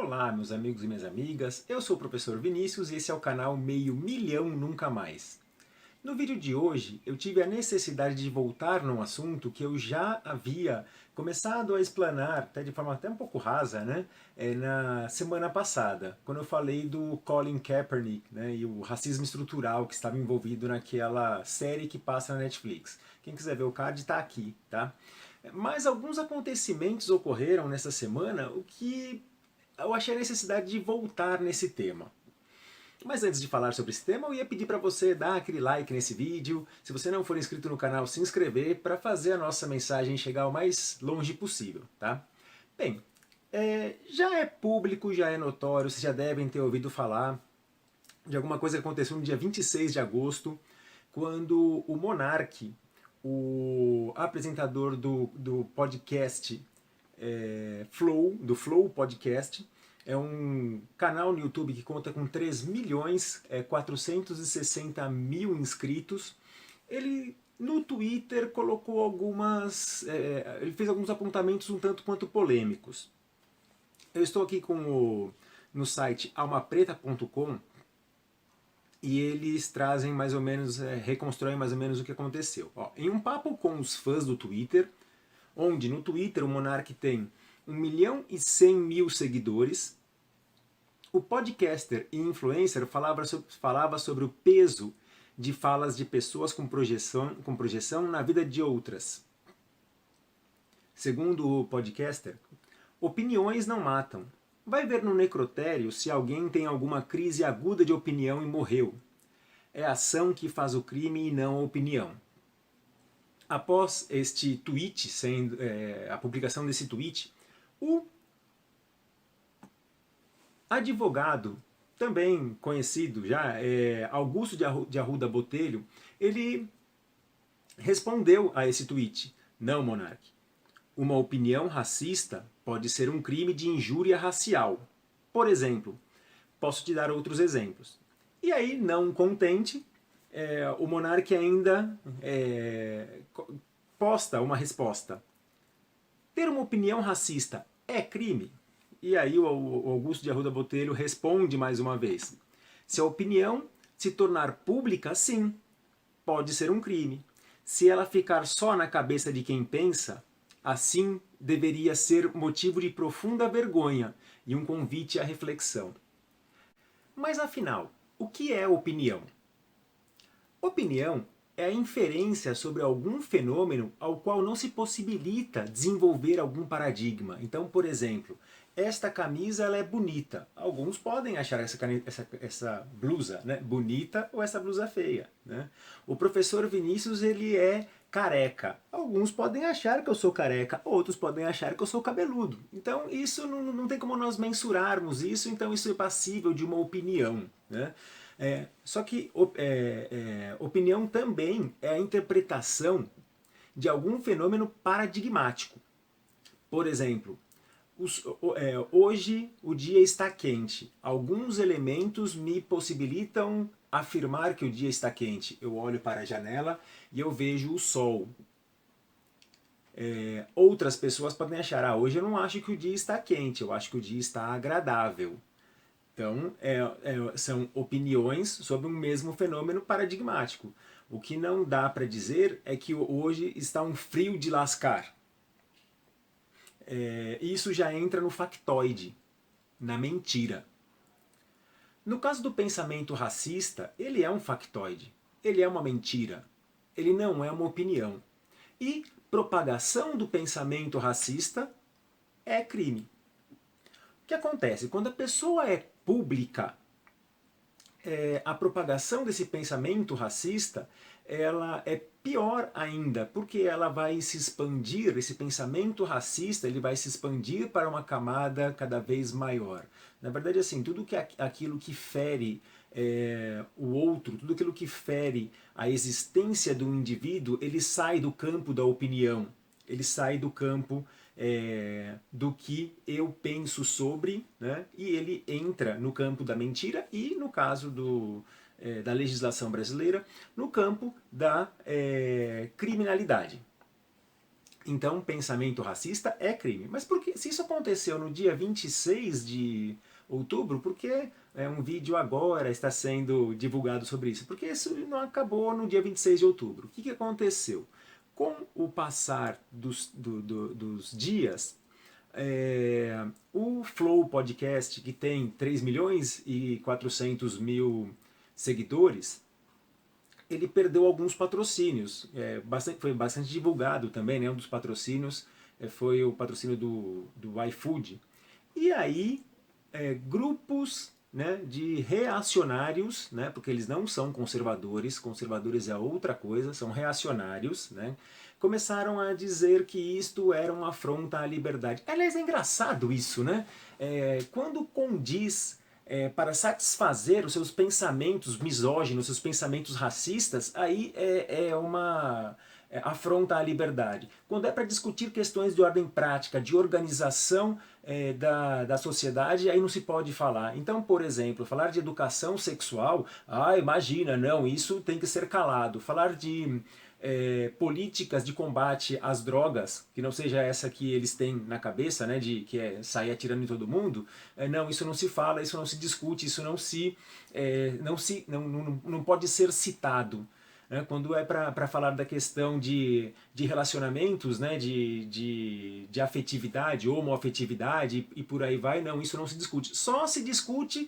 Olá, meus amigos e minhas amigas, eu sou o professor Vinícius e esse é o canal Meio Milhão Nunca Mais. No vídeo de hoje, eu tive a necessidade de voltar num assunto que eu já havia começado a explanar, até de forma até um pouco rasa, né, na semana passada, quando eu falei do Colin Kaepernick, né, e o racismo estrutural que estava envolvido naquela série que passa na Netflix. Quem quiser ver o card está aqui, tá? Mas alguns acontecimentos ocorreram nessa semana, o que eu achei a necessidade de voltar nesse tema. Mas antes de falar sobre esse tema, eu ia pedir para você dar aquele like nesse vídeo, se você não for inscrito no canal, se inscrever para fazer a nossa mensagem chegar o mais longe possível, tá? Bem, já é público, já é notório, vocês já devem ter ouvido falar de alguma coisa que aconteceu no dia 26 de agosto, quando o Monark, o apresentador do podcast Flow, do Flow Podcast, é um canal no YouTube que conta com 3 milhões 460 mil inscritos. Ele no Twitter colocou ele fez alguns apontamentos um tanto quanto polêmicos. Eu estou aqui no site almapreta.com e eles trazem mais ou menos, reconstroem mais ou menos o que aconteceu. Ó, em um papo com os fãs do Twitter, onde no Twitter o Monark tem 1.100.000 seguidores, o podcaster e influencer falava sobre o peso de falas de pessoas com projeção na vida de outras. Segundo o podcaster, opiniões não matam. Vai ver no necrotério se alguém tem alguma crise aguda de opinião e morreu. É a ação que faz o crime e não a opinião. Após este tweet, a publicação desse tweet, o advogado, também conhecido já, Augusto de Arruda Botelho, ele respondeu a esse tweet. Não, Monark. Uma opinião racista pode ser um crime de injúria racial. Por exemplo, posso te dar outros exemplos. E aí, não contente, o Monark ainda posta uma resposta. Ter uma opinião racista é crime? E aí o Augusto de Arruda Botelho responde mais uma vez. Se a opinião se tornar pública, sim, pode ser um crime. Se ela ficar só na cabeça de quem pensa, assim deveria ser motivo de profunda vergonha e um convite à reflexão. Mas afinal, o que é opinião? Opinião é a inferência sobre algum fenômeno ao qual não se possibilita desenvolver algum paradigma. Então, por exemplo, esta camisa ela é bonita. Alguns podem achar essa blusa, né, bonita ou essa blusa feia. Né? O professor Vinícius ele é careca. Alguns podem achar que eu sou careca, outros podem achar que eu sou cabeludo. Então isso não tem como nós mensurarmos isso, então isso é passível de uma opinião. Né? Só que opinião também é a interpretação de algum fenômeno paradigmático. Por exemplo, hoje o dia está quente. Alguns elementos me possibilitam afirmar que o dia está quente. Eu olho para a janela e eu vejo o sol. Outras pessoas podem achar, hoje eu não acho que o dia está quente, eu acho que o dia está agradável. Então, são opiniões sobre um mesmo fenômeno paradigmático. O que não dá para dizer é que hoje está um frio de lascar. Isso já entra no factoide, na mentira. No caso do pensamento racista, ele é um factoide, ele é uma mentira, ele não é uma opinião. E propagação do pensamento racista é crime. O que acontece? Quando a pessoa é pública, a propagação desse pensamento racista ela é pior ainda, porque ela vai se expandir, esse pensamento racista ele vai se expandir para uma camada cada vez maior. Na verdade, assim, tudo aquilo que fere o outro, tudo aquilo que fere a existência do indivíduo, ele sai do campo da opinião, ele sai do campo do que eu penso sobre, né? E ele entra no campo da mentira e, no caso da legislação brasileira, no campo da criminalidade. Então, pensamento racista é crime. Mas por que, se isso aconteceu no dia 26 de outubro, por que um vídeo agora está sendo divulgado sobre isso? Porque isso não acabou no dia 26 de outubro. O que aconteceu? Com o passar dos dias, o Flow Podcast, que tem 3 milhões e 400 mil seguidores, ele perdeu alguns patrocínios. Foi bastante divulgado também, né? Um dos patrocínios foi o patrocínio do iFood. E aí, grupos, né, de reacionários, né, porque eles não são conservadores, conservadores é outra coisa, são reacionários, né, começaram a dizer que isto era uma afronta à liberdade. Aliás, é engraçado isso, né? Quando condiz para satisfazer os seus pensamentos misóginos, seus pensamentos racistas, aí é uma afronta à liberdade. Quando é para discutir questões de ordem prática, de organização da sociedade, aí não se pode falar. Então, por exemplo, falar de educação sexual, imagina, não, isso tem que ser calado. Falar de políticas de combate às drogas, que não seja essa que eles têm na cabeça, né, de que é sair atirando em todo mundo, não, isso não se fala, isso não se discute, isso não pode ser citado. Né, quando é para falar da questão de relacionamentos, né, de afetividade, homoafetividade e por aí vai, não, isso não se discute. Só se discute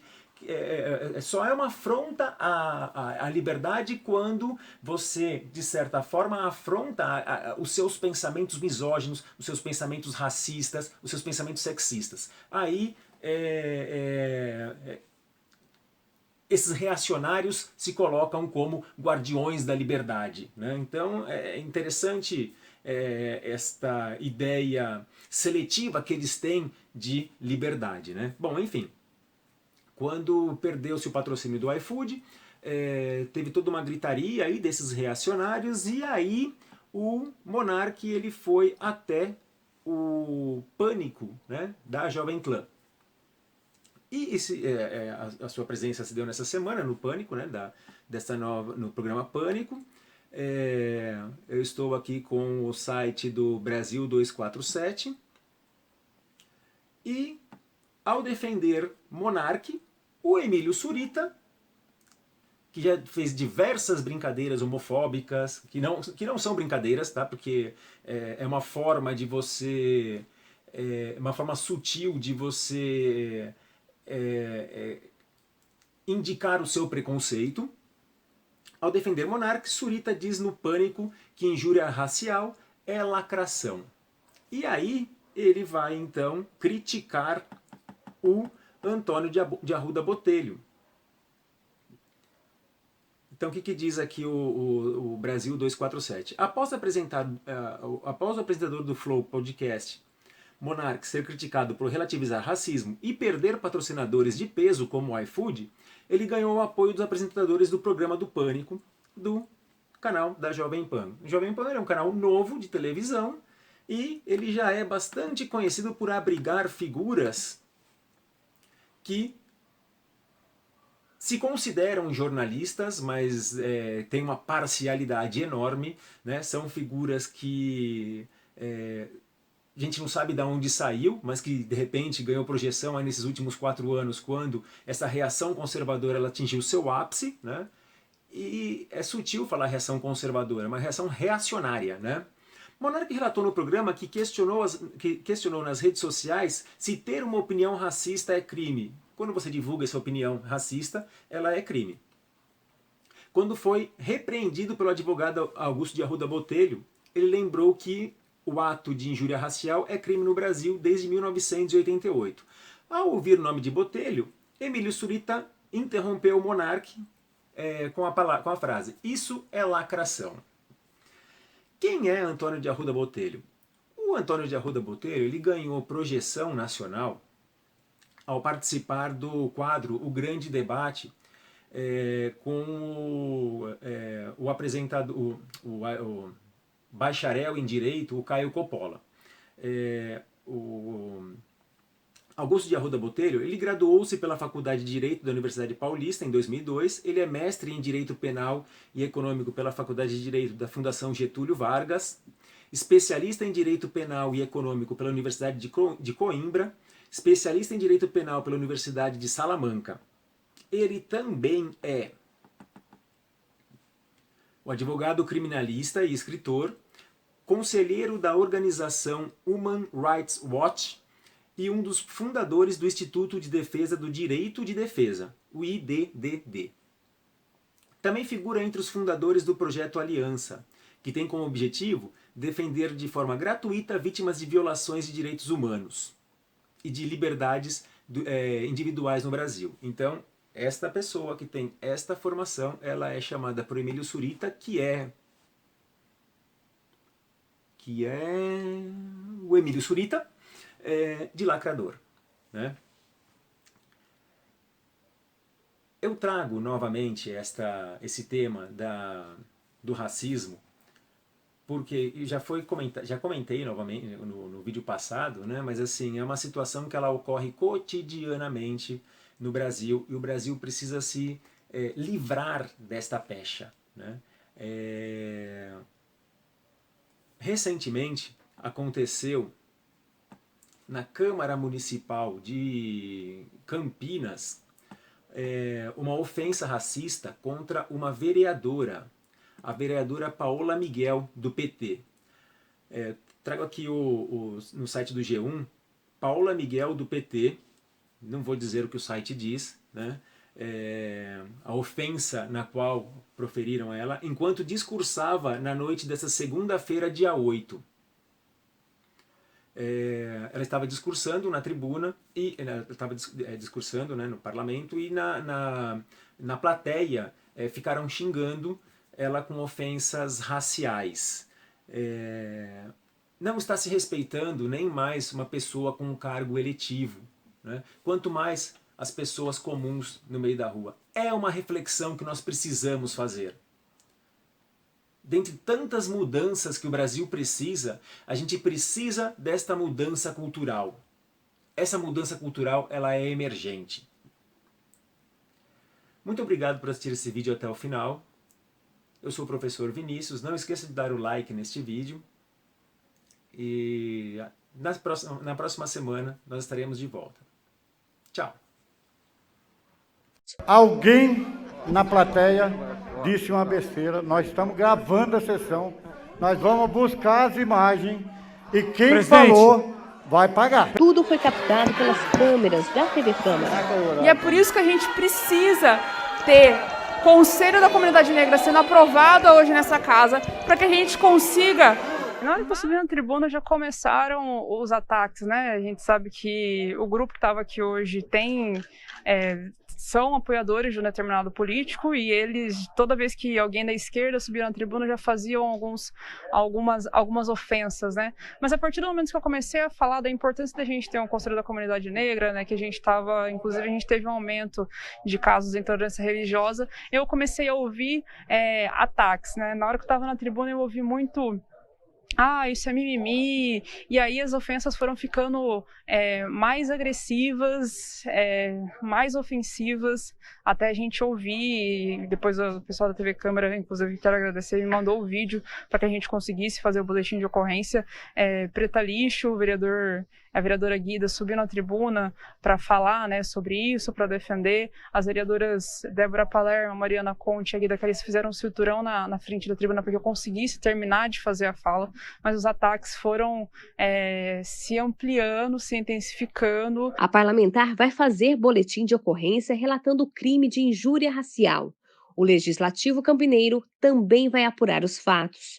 só é uma afronta à liberdade quando você, de certa forma, afronta os seus pensamentos misóginos, os seus pensamentos racistas, os seus pensamentos sexistas. Aí esses reacionários se colocam como guardiões da liberdade. Né? Então é interessante esta ideia seletiva que eles têm de liberdade. Né? Bom, enfim. Quando perdeu-se o patrocínio do iFood, teve toda uma gritaria aí desses reacionários e aí o Monark ele foi até o Pânico, né, da Jovem Clã. E a sua presença se deu nessa semana no Pânico, né, no programa Pânico. Eu estou aqui com o site do Brasil 247 e ao defender Monark, o Emílio Surita, que já fez diversas brincadeiras homofóbicas, que não são brincadeiras, tá? Porque é uma forma de você, uma forma sutil de você indicar o seu preconceito. Ao defender Monark, Surita diz no Pânico que injúria racial é lacração. E aí ele vai então criticar o Antônio de Arruda Botelho. Então o que diz aqui o Brasil 247? Após o apresentador do Flow Podcast, Monark, ser criticado por relativizar racismo e perder patrocinadores de peso como o iFood, ele ganhou o apoio dos apresentadores do programa do Pânico, do canal da Jovem Pan. O Jovem Pan é um canal novo de televisão e ele já é bastante conhecido por abrigar figuras que se consideram jornalistas, mas têm uma parcialidade enorme, né? São figuras que a gente não sabe de onde saiu, mas que de repente ganhou projeção aí nesses últimos 4 anos, quando essa reação conservadora ela atingiu seu ápice, né? E é sutil falar reação conservadora, é uma reação reacionária, né? Monark relatou no programa que questionou nas redes sociais se ter uma opinião racista é crime. Quando você divulga essa opinião racista, ela é crime. Quando foi repreendido pelo advogado Augusto de Arruda Botelho, ele lembrou que o ato de injúria racial é crime no Brasil desde 1988. Ao ouvir o nome de Botelho, Emílio Surita interrompeu o Monark com a frase: "Isso é lacração". Quem é Antônio de Arruda Botelho? O Antônio de Arruda Botelho ele ganhou projeção nacional ao participar do quadro O Grande Debate com o apresentador, o bacharel em Direito, o Caio Coppola. O Augusto de Arruda Botelho, ele graduou-se pela Faculdade de Direito da Universidade Paulista em 2002, ele é mestre em Direito Penal e Econômico pela Faculdade de Direito da Fundação Getúlio Vargas, especialista em Direito Penal e Econômico pela Universidade de Coimbra, especialista em Direito Penal pela Universidade de Salamanca. Ele também é o advogado criminalista e escritor, conselheiro da organização Human Rights Watch e um dos fundadores do Instituto de Defesa do Direito de Defesa, o IDDD. Também figura entre os fundadores do Projeto Aliança, que tem como objetivo defender de forma gratuita vítimas de violações de direitos humanos e de liberdades individuais no Brasil. Então, esta pessoa que tem esta formação, ela é chamada por Emílio Surita, que é o Emílio Surita, de lacrador, né? Eu trago novamente esse tema do racismo, porque já comentei novamente no vídeo passado, né? Mas assim, é uma situação que ela ocorre cotidianamente no Brasil, e o Brasil precisa se livrar desta pecha, né? Recentemente aconteceu na Câmara Municipal de Campinas uma ofensa racista contra uma vereadora, a vereadora Paola Miguel, do PT. Trago aqui no site do G1, Paola Miguel, do PT, não vou dizer o que o site diz, né? A ofensa na qual proferiram ela, enquanto discursava na noite dessa segunda-feira, dia 8. Ela estava discursando na tribuna, e ela estava discursando, né, no parlamento, e na plateia ficaram xingando ela com ofensas raciais. Não está se respeitando nem mais uma pessoa com um cargo eletivo, né? Quanto mais as pessoas comuns no meio da rua. É uma reflexão que nós precisamos fazer. Dentre tantas mudanças que o Brasil precisa, a gente precisa desta mudança cultural. Essa mudança cultural, ela é emergente. Muito obrigado por assistir esse vídeo até o final. Eu sou o professor Vinícius. Não esqueça de dar o like neste vídeo. E na próxima semana nós estaremos de volta. Tchau. Alguém na plateia disse uma besteira. Nós estamos gravando a sessão. Nós vamos buscar as imagens e quem falou vai pagar. Tudo foi captado pelas câmeras da TV Câmara. E é por isso que a gente precisa ter Conselho da Comunidade Negra sendo aprovado hoje nessa casa, para que a gente consiga... Na hora que eu subi na tribuna já começaram os ataques, né? A gente sabe que o grupo que estava aqui hoje são apoiadores de um determinado político, e eles, toda vez que alguém da esquerda subia na tribuna, já faziam algumas ofensas, né? Mas a partir do momento que eu comecei a falar da importância da gente ter um Conselho da Comunidade Negra, né, que inclusive a gente teve um aumento de casos de intolerância religiosa, eu comecei a ouvir ataques, né? Na hora que eu estava na tribuna eu ouvi muito... isso é mimimi, e aí as ofensas foram ficando mais agressivas, mais ofensivas, até a gente ouvir, depois o pessoal da TV Câmara, inclusive quero agradecer, me mandou o vídeo para que a gente conseguisse fazer o boletim de ocorrência. Preta Lixo, a vereadora Guida subiu na tribuna para falar, né, sobre isso, para defender. As vereadoras Débora Palermo, Mariana Conte e a Guida Carice fizeram um cinturão na frente da tribuna para que eu conseguisse terminar de fazer a fala, mas os ataques foram se ampliando, se intensificando. A parlamentar vai fazer boletim de ocorrência relatando o crime de injúria racial. O Legislativo Campineiro também vai apurar os fatos.